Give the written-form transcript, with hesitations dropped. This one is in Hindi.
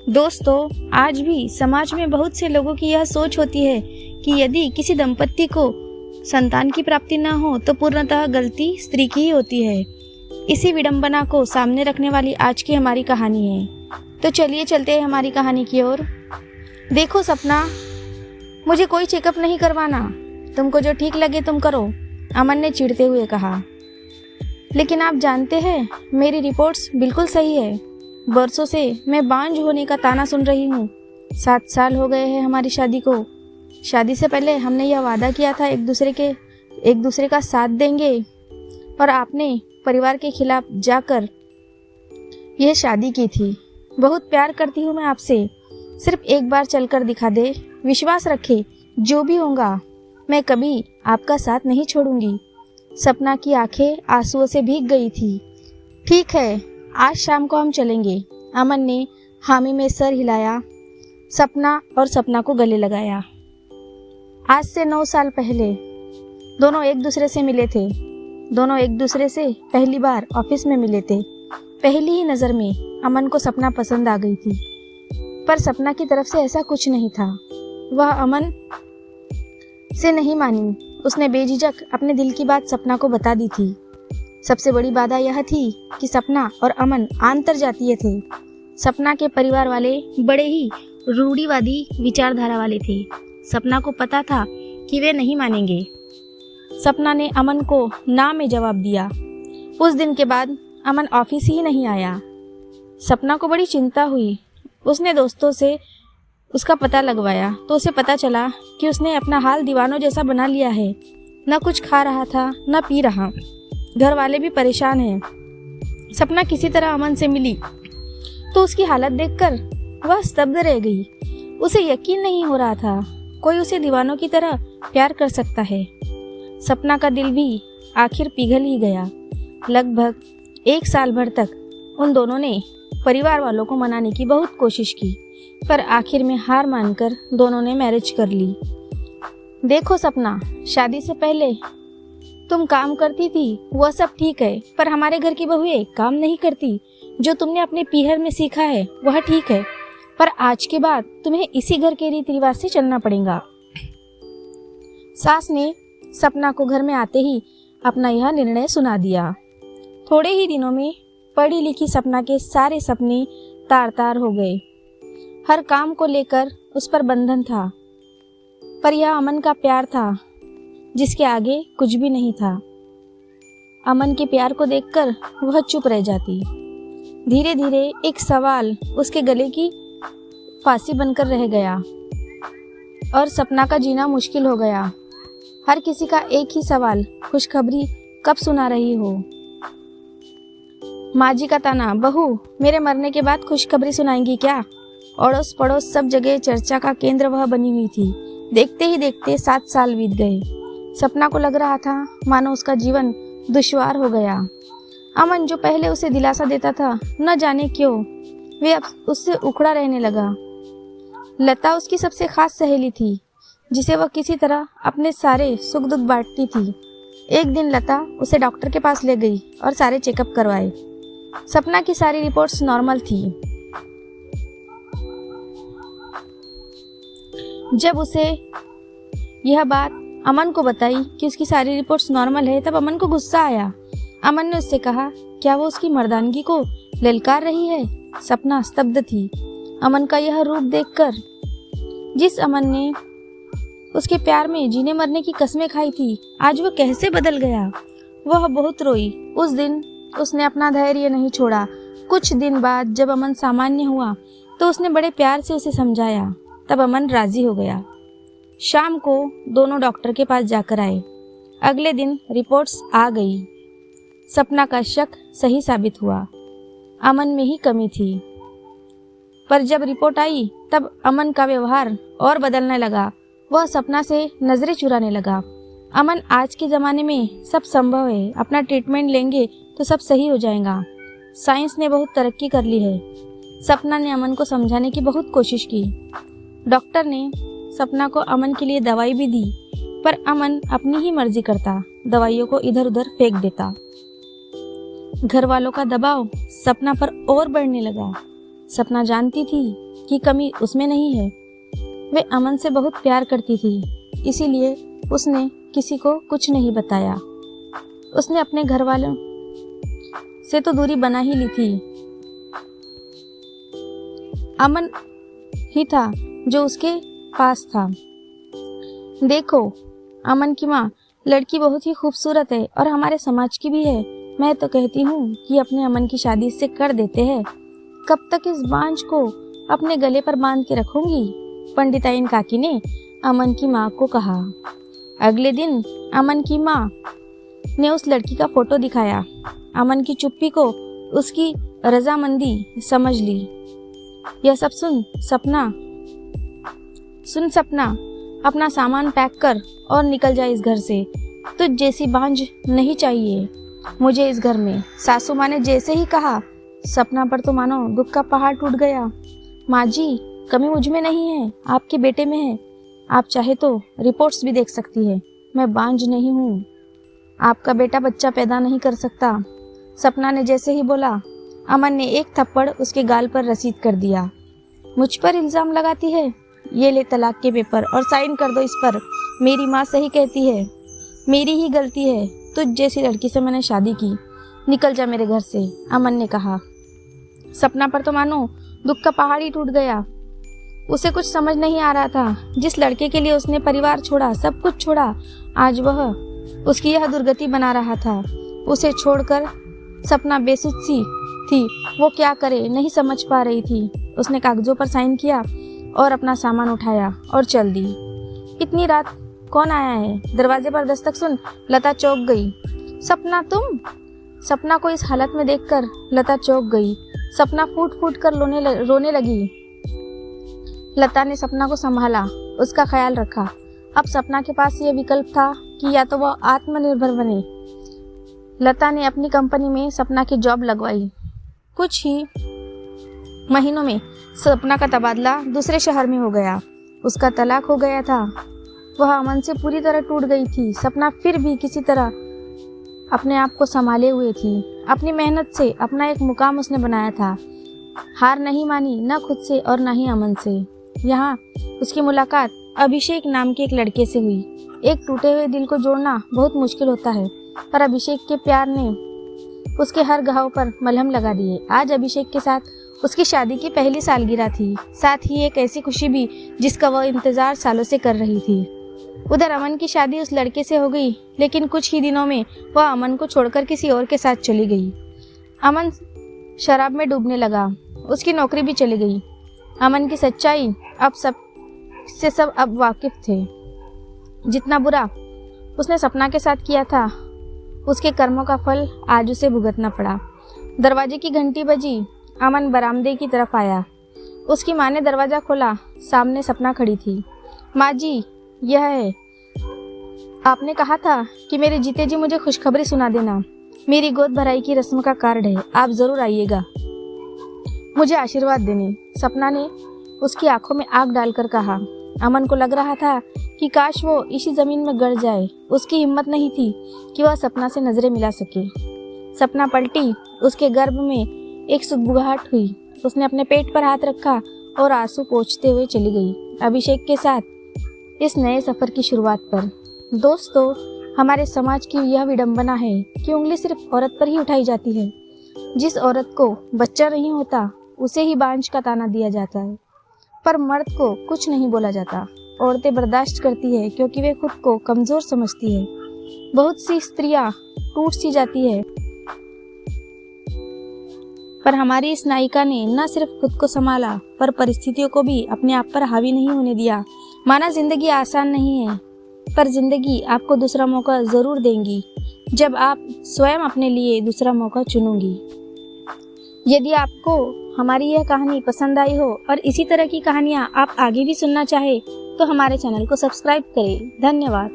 दोस्तों, आज भी समाज में बहुत से लोगों की यह सोच होती है कि यदि किसी दंपत्ति को संतान की प्राप्ति न हो तो पूर्णतः गलती स्त्री की ही होती है। इसी विडंबना को सामने रखने वाली आज की हमारी कहानी है। तो चलिए चलते हैं हमारी कहानी की ओर। देखो सपना, मुझे कोई चेकअप नहीं करवाना, तुमको जो ठीक लगे तुम करो, अमन ने चिढ़ते हुए कहा। लेकिन आप जानते हैं मेरी रिपोर्ट्स बिल्कुल सही है। बरसों से मैं बांझ होने का ताना सुन रही हूँ। 7 साल हो गए हैं हमारी शादी को। शादी से पहले हमने यह वादा किया था एक दूसरे का साथ देंगे, और आपने परिवार के खिलाफ जाकर यह शादी की थी। बहुत प्यार करती हूँ मैं आपसे, सिर्फ एक बार चलकर दिखा दे, विश्वास रखे, जो भी होगा मैं कभी आपका साथ नहीं छोड़ूंगी। सपना की आंखें आंसुओं से भीग गई थी। ठीक है, आज शाम को हम चलेंगे, अमन ने हामी में सर हिलाया। सपना को गले लगाया। आज से 9 साल पहले दोनों एक दूसरे से मिले थे। दोनों एक दूसरे से पहली बार ऑफिस में मिले थे। पहली ही नज़र में अमन को सपना पसंद आ गई थी, पर सपना की तरफ से ऐसा कुछ नहीं था। वह अमन से नहीं मानी। उसने बेझिझक अपने दिल की बात सपना को बता दी थी। सबसे बड़ी बाधा यह थी कि सपना और अमन आंतरजातीय थे। सपना के परिवार वाले बड़े ही रूढ़िवादी विचारधारा वाले थे। सपना को पता था कि वे नहीं मानेंगे। सपना ने अमन को ना में जवाब दिया। उस दिन के बाद अमन ऑफिस ही नहीं आया। सपना को बड़ी चिंता हुई। उसने दोस्तों से उसका पता लगवाया तो उसे पता चला कि उसने अपना हाल दीवानों जैसा बना लिया है। न कुछ खा रहा था न पी रहा। घर वाले भी परेशान हैं। सपना किसी तरह अमन से मिली तो उसकी हालत देखकर वह स्तब्ध रह गई। उसे यकीन नहीं हो रहा था कोई उसे दीवानों की तरह प्यार कर सकता है। सपना का दिल भी आखिर पिघल ही गया। लगभग 1 साल भर तक उन दोनों ने परिवार वालों को मनाने की बहुत कोशिश की, पर आखिर में हार मानकर दोनों ने मैरिज कर ली। देखो सपना, शादी से पहले तुम काम करती थी, वह सब ठीक है, पर हमारे घर की बहुएं काम नहीं करती। जो तुमने अपने पीहर में सीखा है वह ठीक है, पर आज के बाद तुम्हें इसी घर के रीति रिवाज से चलना पड़ेगा। सास ने सपना को घर में आते ही अपना यह निर्णय सुना दिया। थोड़े ही दिनों में पढ़ी लिखी सपना के सारे सपने तार तार हो गए। हर काम को लेकर उस पर बंधन था, पर यह अमन का प्यार था जिसके आगे कुछ भी नहीं था। अमन के प्यार को देखकर वह चुप रह जाती। धीरे धीरे एक सवाल उसके गले की फांसी बनकर रह गया और सपना का जीना मुश्किल हो गया। हर किसी का एक ही सवाल, खुशखबरी कब सुना रही हो। माँ जी का ताना, बहू मेरे मरने के बाद खुशखबरी सुनाएंगी क्या? अड़ोस पड़ोस सब जगह चर्चा का केंद्र वह बनी हुई थी। देखते ही देखते 7 साल बीत गए। सपना को लग रहा था मानो उसका जीवन दुश्वार हो गया। अमन जो पहले उसे दिलासा देता था, न जाने क्यों वे अब उससे उखड़ा रहने लगा। लता उसकी सबसे खास सहेली थी, जिसे वह किसी तरह अपने सारे सुख दुख बांटती थी। एक दिन लता उसे डॉक्टर के पास ले गई और सारे चेकअप करवाए। सपना की सारी रिपोर्ट्स नॉर्मल थी। जब उसे यह बात अमन को बताई कि उसकी सारी रिपोर्ट्स नॉर्मल है, तब अमन को गुस्सा आया। अमन ने उससे कहा, क्या वो उसकी मर्दानगी को ललकार रही है? सपना स्तब्ध थी। अमन का यह रूप देखकर, जिस अमन ने उसके प्यार में जीने मरने की कस्में खाई थी, आज वह कैसे बदल गया। वह बहुत रोई। उस दिन उसने अपना धैर्य नहीं छोड़ा। कुछ दिन बाद जब अमन सामान्य हुआ तो उसने बड़े प्यार से उसे समझाया। तब अमन राजी हो गया। शाम को दोनों डॉक्टर के पास जाकर आए। अगले दिन रिपोर्ट्स आ गई। सपना का शक सही साबित हुआ। अमन में ही कमी थी। पर जब रिपोर्ट आई तब अमन का व्यवहार और बदलने लगा। वह सपना से नजरें चुराने लगा। अमन, आज के ज़माने में सब संभव है, अपना ट्रीटमेंट लेंगे तो सब सही हो जाएगा। साइंस ने बहुत तरक्की कर ली है। सपना ने अमन को समझाने की बहुत कोशिश की। डॉक्टर ने सपना को अमन के लिए दवाई भी दी, पर अमन अपनी ही मर्जी करता, दवाइयों को इधर उधर फेंक देता। घर वालों का दबाव सपना पर और बढ़ने लगा। सपना जानती थी कि कमी उसमें नहीं है। वे अमन से बहुत प्यार करती थी, इसीलिए उसने किसी को कुछ नहीं बताया। उसने अपने घर वालों से तो दूरी बना ही ली थी। अमन ही था जो उसके पास था। देखो, अमन की माँ लड़की बहुत ही खूबसूरत है और हमारे समाज की भी है। मैं तो कहती हूँ कि अपने अमन की शादी इससे कर देते हैं। कब तक इस बांझ को अपने गले पर बांध के रखूंगी? पंडिताइन काकी ने अमन की माँ को कहा। अगले दिन अमन की माँ ने उस लड़की का फोटो दिखाया। अमन की चुप्पी को उसकी रजामंदी समझ ली। यह सब सुन सपना, अपना सामान पैक कर और निकल जा इस घर से। तुझ जैसी बांझ नहीं चाहिए मुझे इस घर में। सासू माँ ने जैसे ही कहा, सपना पर तो मानो दुख का पहाड़ टूट गया। माँ जी, कमी मुझ में नहीं है, आपके बेटे में है। आप चाहे तो रिपोर्ट्स भी देख सकती है। मैं बांझ नहीं हूँ। आपका बेटा बच्चा पैदा नहीं कर सकता। सपना ने जैसे ही बोला, अमन ने एक थप्पड़ उसके गाल पर रसीद कर दिया। मुझ पर इल्जाम लगाती है? ये ले तलाक के पेपर और साइन कर दो इस पर। मेरी माँ सही कहती है, मेरी ही गलती है। तुझ जैसी लड़की से मैंने शादी की। निकल जा मेरे घर से, अमन ने कहा। सपना पर तो मानो दुख का पहाड़ ही टूट गया। उसे कुछ समझ नहीं आ रहा था। जिस लड़के के लिए उसने परिवार छोड़ा, सब कुछ छोड़ा, आज वह उसकी यह दुर्गति बना रहा था। उसे छोड़कर सपना बेसुध सी थी। वो क्या करे नहीं समझ पा रही थी। उसने कागजों पर साइन किया और अपना सामान उठाया और चल दी। इतनी रात कौन आया है? दरवाजे पर दस्तक सुन लता चौंक गई। सपना, तुम? सपना को इस हालत में देखकर लता चौंक गई। सपना फूट फूट कर रोने लगी। लता ने सपना को संभाला, उसका ख्याल रखा। अब सपना के पास ये विकल्प था कि या तो वह आत्मनिर्भर बने। लता ने अपनी कंपनी में सपना की जॉब लगवाई। कुछ ही महीनों में सपना का तबादला दूसरे शहर में हो गया। उसका तलाक हो गया था। वह अमन से पूरी तरह टूट गई थी। सपना फिर भी किसी तरह अपने आप को संभाले हुए थी। अपनी मेहनत से अपना एक मुकाम उसने बनाया था। हार नहीं मानी, न खुद से और न ही अमन से। यहाँ उसकी मुलाकात अभिषेक नाम के एक लड़के से हुई। एक टूटे हुए दिल को जोड़ना बहुत मुश्किल होता है, पर अभिषेक के प्यार ने उसके हर घाव पर मलहम लगा दिए। आज अभिषेक के साथ उसकी शादी की पहली सालगिरह थी, साथ ही एक ऐसी खुशी भी जिसका वह इंतजार सालों से कर रही थी। उधर अमन की शादी उस लड़के से हो गई, लेकिन कुछ ही दिनों में वह अमन को छोड़कर किसी और के साथ चली गई। अमन शराब में डूबने लगा। उसकी नौकरी भी चली गई। अमन की सच्चाई सब अब वाकिफ थे। जितना बुरा उसने सपना के साथ किया था, उसके कर्मों का फल आज उसे भुगतना पड़ा। दरवाजे की घंटी बजी। अमन बरामदे की तरफ आया। उसकी माँ ने दरवाज़ा खोला। सामने सपना खड़ी थी। माँ जी, यह है। आपने कहा था कि मेरे जीते जी मुझे खुशखबरी सुना देना। मेरी गोद भराई की रस्म का कार्ड है, आप ज़रूर आइएगा मुझे आशीर्वाद देने। सपना ने उसकी आंखों में आग डालकर कहा। अमन को लग रहा था कि काश वो इसी ज़मीन में गड़ जाए। उसकी हिम्मत नहीं थी कि वह सपना से नज़रें मिला सके। सपना पलटी। उसके गर्भ में एक सुगबुगाहट हुई। उसने अपने पेट पर हाथ रखा और आंसू पोंछते हुए चली गई अभिषेक के साथ इस नए सफ़र की शुरुआत पर। दोस्तों, हमारे समाज की यह विडंबना है कि उंगली सिर्फ औरत पर ही उठाई जाती है। जिस औरत को बच्चा नहीं होता उसे ही बांझ का ताना दिया जाता है, पर मर्द को कुछ नहीं बोला जाता। औरतें बर्दाश्त करती है क्योंकि वे खुद को कमज़ोर समझती है। बहुत सी स्त्रियां टूट सी जाती है, पर हमारी इस नायिका ने न सिर्फ खुद को संभाला, पर परिस्थितियों को भी अपने आप पर हावी नहीं होने दिया। माना जिंदगी आसान नहीं है, पर जिंदगी आपको दूसरा मौका ज़रूर देंगी जब आप स्वयं अपने लिए दूसरा मौका चुनूंगी। यदि आपको हमारी यह कहानी पसंद आई हो और इसी तरह की कहानियाँ आप आगे भी सुनना चाहे तो हमारे चैनल को सब्सक्राइब करें। धन्यवाद।